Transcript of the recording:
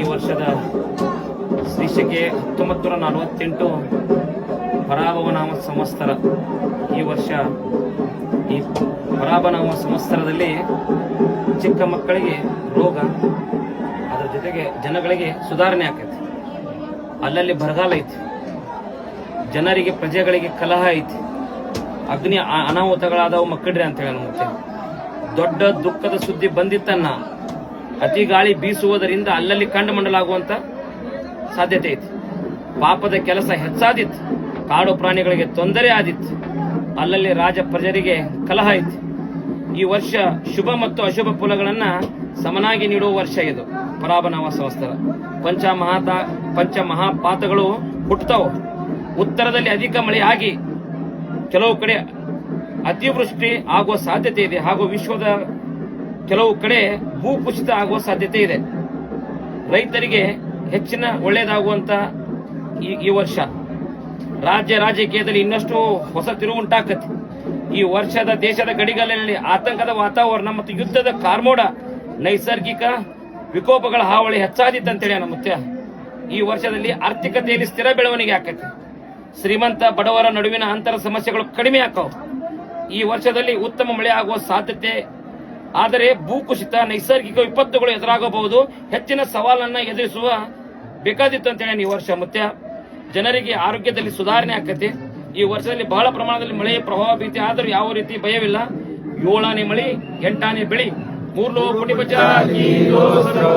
ಈ ವರ್ಷದ ಶ್ರೀಶಕೆ 1948 ಪರಾಭವನಾಮ ಸಂವತ್ಸರ. ಈ ವರ್ಷ ಈ ಪರಾಭವನಾಮ ಸಂವತ್ಸರದಲ್ಲಿ ಚಿಕ್ಕ ಮಕ್ಕಳಿಗೆ ರೋಗ, ಅದರ ಜೊತೆಗೆ ಜನಗಳಿಗೆ ಸುಧಾರಣೆ ಆಕೈತಿ. ಅಲ್ಲಲ್ಲಿ ಬರಗಾಲ ಐತಿ, ಜನರಿಗೆ ಪ್ರಜೆಗಳಿಗೆ ಕಲಹ ಐತಿ, ಅಗ್ನಿ ಅನಾಹುತಗಳಾದವು ಮಕ್ಕಳ್ರಿ ಅಂತ ಹೇಳಿ ಮತ್ತೆ ದೊಡ್ಡ ದುಃಖದ ಸುದ್ದಿ ಬಂದಿತ್ತನ್ನ ಅತಿ ಗಾಳಿ ಬೀಸುವುದರಿಂದ ಅಲ್ಲಲ್ಲಿ ಕಂಡು ಮಂಡಲಾಗುವಂತ ಸಾಧ್ಯತೆ ಐತಿ. ಪಾಪದ ಕೆಲಸ ಹೆಚ್ಚಾದಿತ್ತು, ಕಾಡು ಪ್ರಾಣಿಗಳಿಗೆ ತೊಂದರೆ ಆದಿತ್ತು, ಅಲ್ಲಲ್ಲಿ ರಾಜ ಪ್ರಜರಿಗೆ ಕಲಹ ಐತಿ. ಈ ವರ್ಷ ಶುಭ ಮತ್ತು ಅಶುಭ ಫಲಗಳನ್ನ ಸಮನಾಗಿ ನೀಡುವ ವರ್ಷ ಇದು ಪರಾಭವನಾಮ ಸಂವತ್ಸರ. ಪಂಚಮಹಾಪಾತಗಳು ಹುಟ್ಟುತ್ತಾವ. ಉತ್ತರದಲ್ಲಿ ಅಧಿಕ ಮಳೆ ಆಗಿ ಕೆಲವು ಕಡೆ ಅತಿವೃಷ್ಟಿ ಆಗುವ ಸಾಧ್ಯತೆ ಇದೆ, ಹಾಗೂ ವಿಶ್ವದ ಕೆಲವು ಕಡೆ ಭೂಕುಸಿತ ಆಗುವ ಸಾಧ್ಯತೆ ಇದೆ. ರೈತರಿಗೆ ಹೆಚ್ಚಿನ ಒಳ್ಳೆಯದಾಗುವಂತ ಈ ವರ್ಷ. ರಾಜಕೀಯದಲ್ಲಿ ಇನ್ನಷ್ಟು ಹೊಸ ತಿರುವು ಉಂಟಾಕತ್ತೆ. ಈ ವರ್ಷದ ದೇಶದ ಗಡಿಗಳಲ್ಲಿ ಆತಂಕದ ವಾತಾವರಣ ಮತ್ತು ಯುದ್ಧದ ಕಾರ್ಮೋಡ, ನೈಸರ್ಗಿಕ ವಿಕೋಪಗಳ ಹಾವಳಿ ಹೆಚ್ಚಾದಿತ್ತಂತೇಳಿ ಮುತ್ಯ. ಈ ವರ್ಷದಲ್ಲಿ ಆರ್ಥಿಕತೆಯಲ್ಲಿ ಸ್ಥಿರ ಬೆಳವಣಿಗೆ ಆಕತ್ತೆ. ಶ್ರೀಮಂತ ಬಡವರ ನಡುವಿನ ಅಂತರ ಸಮಸ್ಯೆಗಳು ಕಡಿಮೆ ಆಕಾವು. ಈ ವರ್ಷದಲ್ಲಿ ಉತ್ತಮ ಮಳೆ ಆಗುವ ಸಾಧ್ಯತೆ, ಆದರೆ ಭೂಕುಸಿತ, ನೈಸರ್ಗಿಕ ವಿಪತ್ತುಗಳು ಎದುರಾಗಬಹುದು. ಹೆಚ್ಚಿನ ಸವಾಲನ್ನ ಎದುರಿಸುವ ಬೇಕಾದಿತ್ತು ಅಂತೇಳಿ ಈ ವರ್ಷ ಮುತ್ಯ. ಜನರಿಗೆ ಆರೋಗ್ಯದಲ್ಲಿ ಸುಧಾರಣೆ ಆಕತೆ. ಈ ವರ್ಷದಲ್ಲಿ ಬಹಳ ಪ್ರಮಾಣದಲ್ಲಿ ಮಳೆಯ ಪ್ರಭಾವ ಭೀತಿ, ಆದರೂ ಯಾವ ರೀತಿ ಭಯವಿಲ್ಲ. 7ನೇ ಮಳಿ 8ನೇ ಬೆಳಿ. 3 ಕೋಟಿ ಬಚಾರ್ ಕಿ ದೋಸ್ತರೋ,